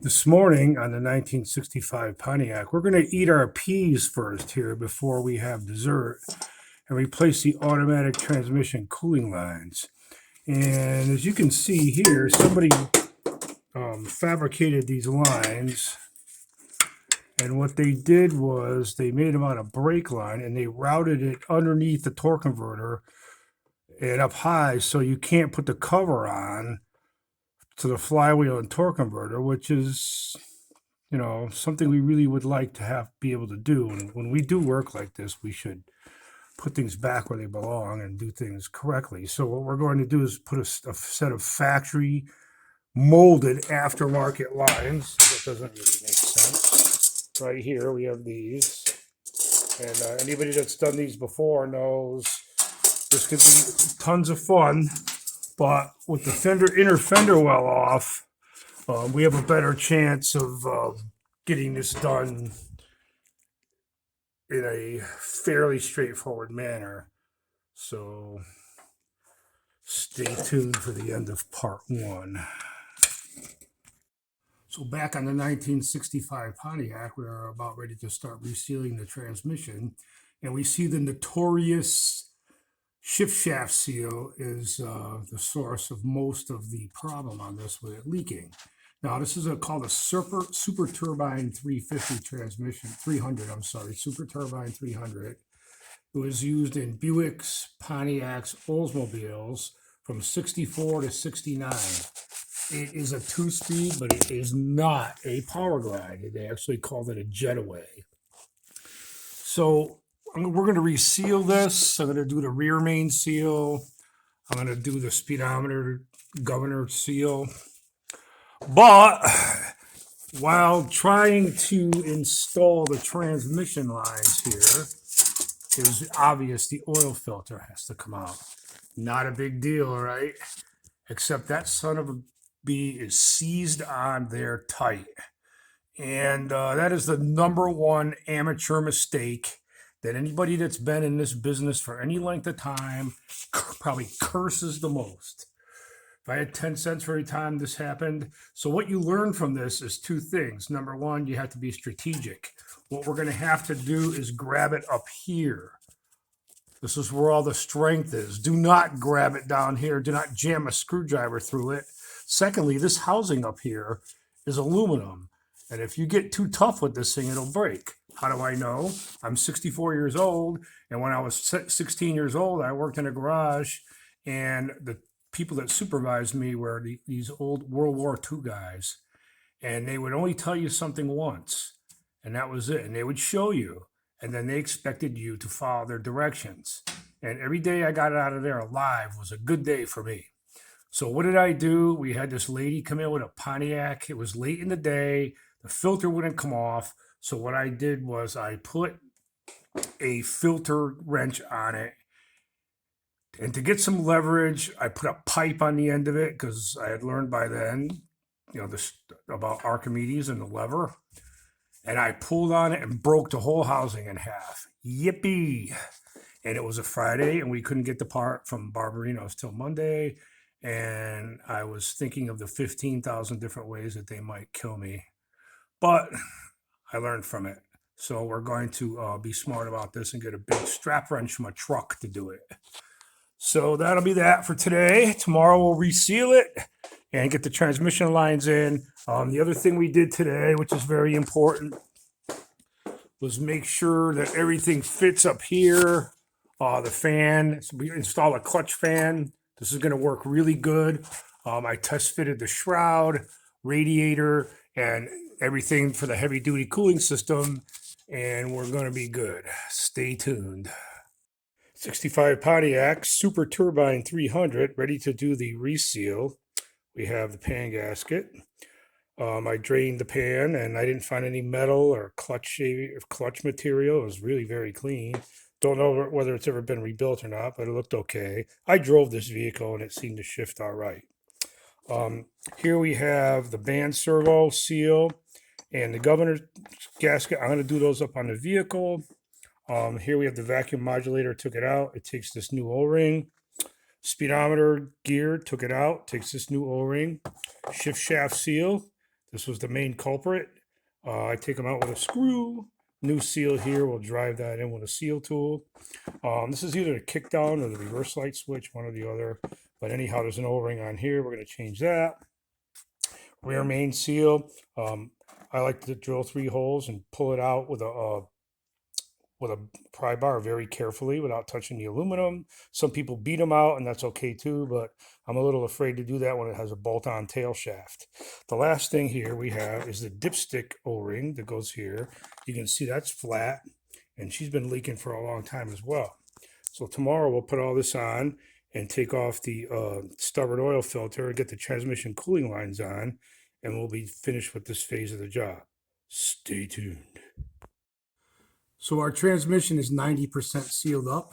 This morning on the 1965 Pontiac, we're going to eat our peas first here before we have dessert and replace the automatic transmission cooling lines. And as you can see here, somebody fabricated these lines, and what they did was they made them out of brake line and they routed it underneath the torque converter and up high, so you can't put the cover on to the flywheel and torque converter, which is something we really would like to have be able to do. And when we do work like this, we should put things back where they belong and do things correctly. So what we're going to do is put a set of factory molded aftermarket lines. That doesn't really make sense. Right here we have these, and anybody that's done these before knows this could be tons of fun. But with the inner fender well off, we have a better chance of getting this done in a fairly straightforward manner. So stay tuned for the end of part one. So back on the 1965 Pontiac, we're about ready to start resealing the transmission, and we see the notorious shift shaft seal is the source of most of the problem on this with it leaking. Now, this is called a Super Turbine 350 transmission, 300, I'm sorry, Super Turbine 300. It was used in Buicks, Pontiacs, Oldsmobiles from 64 to 69. It is a two-speed, but it is not a power glide. They actually called it a jetaway. So we're going to reseal this. I'm going to do the rear main seal. I'm going to do the speedometer governor seal. But while trying to install the transmission lines here, it was obvious the oil filter has to come out. Not a big deal, right? Except that son of a bee is seized on there tight. And that is the number one amateur mistake that anybody that's been in this business for any length of time probably curses the most. If I had 10 cents for every time this happened. So what you learn from this is two things. Number one, you have to be strategic. What we're going to have to do is grab it up here. This is where all the strength is. Do not grab it down here. Do not jam a screwdriver through it. Secondly, this housing up here is aluminum. And if you get too tough with this thing, it'll break. How do I know? I'm 64 years old. And when I was 16 years old, I worked in a garage. And the people that supervised me were these old World War II guys. And they would only tell you something once. And that was it. And they would show you. And then they expected you to follow their directions. And every day I got out of there alive was a good day for me. So what did I do? We had this lady come in with a Pontiac. It was late in the day. The filter wouldn't come off. So what I did was I put a filter wrench on it. And to get some leverage, I put a pipe on the end of it because I had learned by then, this about Archimedes and the lever. And I pulled on it and broke the whole housing in half. Yippee! And it was a Friday, and we couldn't get the part from Barbarinos till Monday. And I was thinking of the 15,000 different ways that they might kill me. But I learned from it. So we're going to be smart about this and get a big strap wrench from a truck to do it. So that'll be that for today. Tomorrow we'll reseal it and get the transmission lines in. The other thing we did today, which is very important, was make sure that everything fits up here. The fan, so we installed a clutch fan. This is going to work really good. I test fitted the shroud, radiator, and everything for the heavy duty cooling system, and we're going to be good. Stay tuned. 65 Pontiac Super Turbine 300, ready to do the reseal. We have the pan gasket. I drained the pan and I didn't find any metal or clutch material. It was really very clean. Don't know whether it's ever been rebuilt or not, but it looked okay. I drove this vehicle and it seemed to shift all right. Here we have the band servo seal and the governor gasket. I'm going to do those up on the vehicle. Here we have the vacuum modulator, took it out. It takes this new O-ring. Speedometer gear, took it out, takes this new O-ring. Shift shaft seal. This was the main culprit. I take them out with a screw. New seal here. We'll drive that in with a seal tool. This is either the kick down or the reverse light switch, one or the other. But anyhow, there's an O-ring on here. We're going to change that. Rear main seal. I like to drill 3 holes and pull it out with a pry bar very carefully without touching the aluminum. Some people beat them out, and that's okay too, but I'm a little afraid to do that when it has a bolt-on tail shaft. The last thing here we have is the dipstick O-ring that goes here. You can see that's flat, and she's been leaking for a long time as well. So tomorrow we'll put all this on and take off the stubborn oil filter and get the transmission cooling lines on, and we'll be finished with this phase of the job. Stay tuned. So our transmission is 90% sealed up.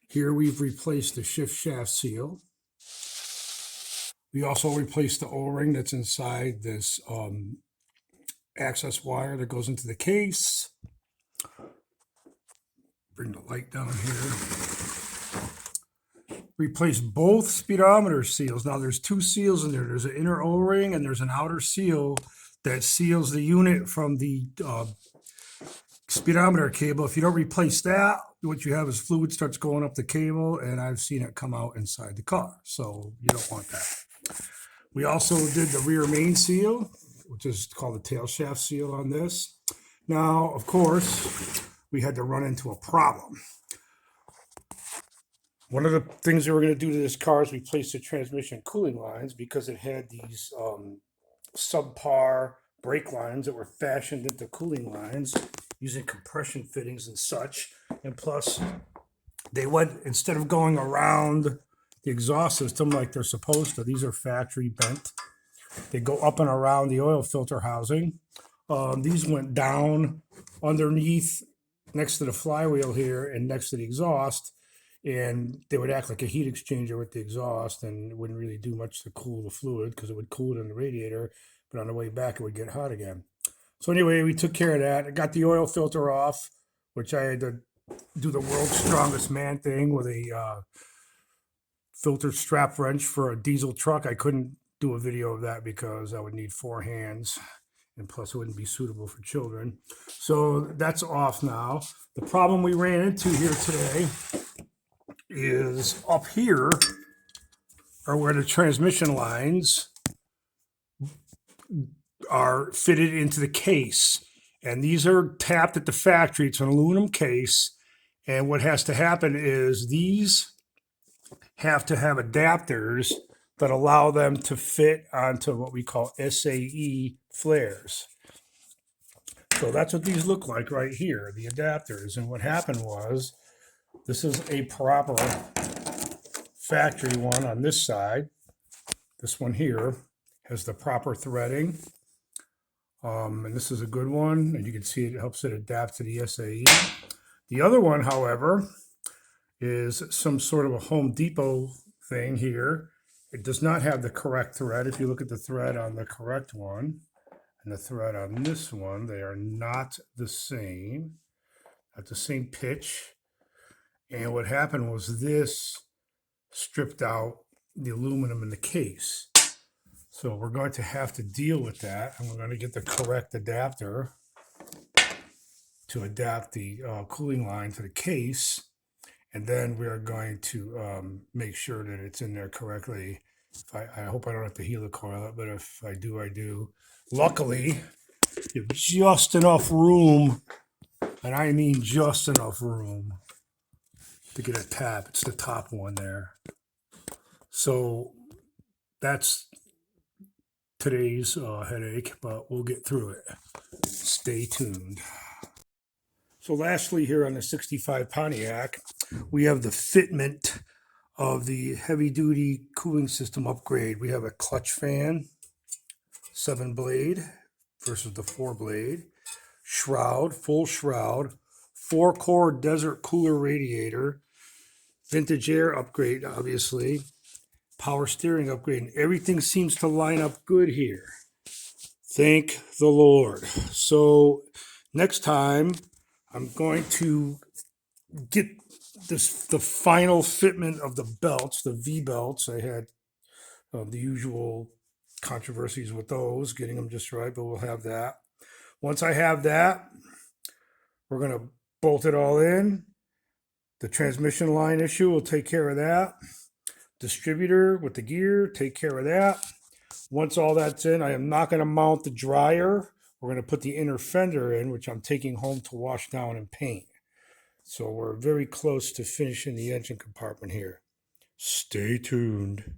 Here we've replaced the shift shaft seal. We also replaced the O-ring that's inside this access wire that goes into the case. Bring the light down here. Replace both speedometer seals. Now there's 2 seals in there. There's an inner O-ring and there's an outer seal that seals the unit from the speedometer cable. If you don't replace that, what you have is fluid starts going up the cable, and I've seen it come out inside the car. So you don't want that. We also did the rear main seal, which is called the tail shaft seal on this. Now, of course, we had to run into a problem. One of the things that we're going to do to this car is replace the transmission cooling lines because it had these subpar brake lines that were fashioned into cooling lines using compression fittings and such. And plus, they went, instead of going around the exhaust system like they're supposed to, these are factory bent. They go up and around the oil filter housing. These went down underneath, next to the flywheel here and next to the exhaust. And they would act like a heat exchanger with the exhaust, and it wouldn't really do much to cool the fluid because it would cool it in the radiator, but on the way back it would get hot again. So anyway, we took care of that. I got the oil filter off, which I had to do the world's strongest man thing with a filter strap wrench for a diesel truck. I couldn't do a video of that because I would need 4 hands, and plus it wouldn't be suitable for children. So that's off now. The problem we ran into here today is up here are where the transmission lines are fitted into the case, and these are tapped at the factory. It's an aluminum case, and what has to happen is these have to have adapters that allow them to fit onto what we call SAE flares. So that's what these look like right here, the adapters. And what happened was, this is a proper factory one on this side. This one here has the proper threading. And this is a good one. And you can see it helps it adapt to the SAE. The other one, however, is some sort of a Home Depot thing here. It does not have the correct thread. If you look at the thread on the correct one and the thread on this one, they are not the same, at the same pitch. And what happened was this stripped out the aluminum in the case. So we're going to have to deal with that, and we're going to get the correct adapter to adapt the cooling line to the case. And then we are going to make sure that it's in there correctly. I hope I don't have to helicoil it, but if I do, I do. Luckily, you have just enough room, and I mean just enough room, to get a tap. It's the top one there. So that's today's headache, but we'll get through it. Stay tuned. So lastly, here on the 65 Pontiac, we have the fitment of the heavy-duty cooling system upgrade. We have a clutch fan, 7-blade versus the 4-blade, shroud, full shroud, 4-core desert cooler radiator, vintage air upgrade, obviously, power steering upgrade, and everything seems to line up good here. Thank the Lord. So next time, I'm going to get the final fitment of the belts, the V belts. I had the usual controversies with those, getting them just right, but we'll have that. Once I have that, we're going to bolt it all in. The transmission line issue will take care of that. Distributor with the gear, take care of that. Once all that's in, I am not going to mount the dryer. We're going to put the inner fender in, which I'm taking home to wash down and paint. So we're very close to finishing the engine compartment here. Stay tuned.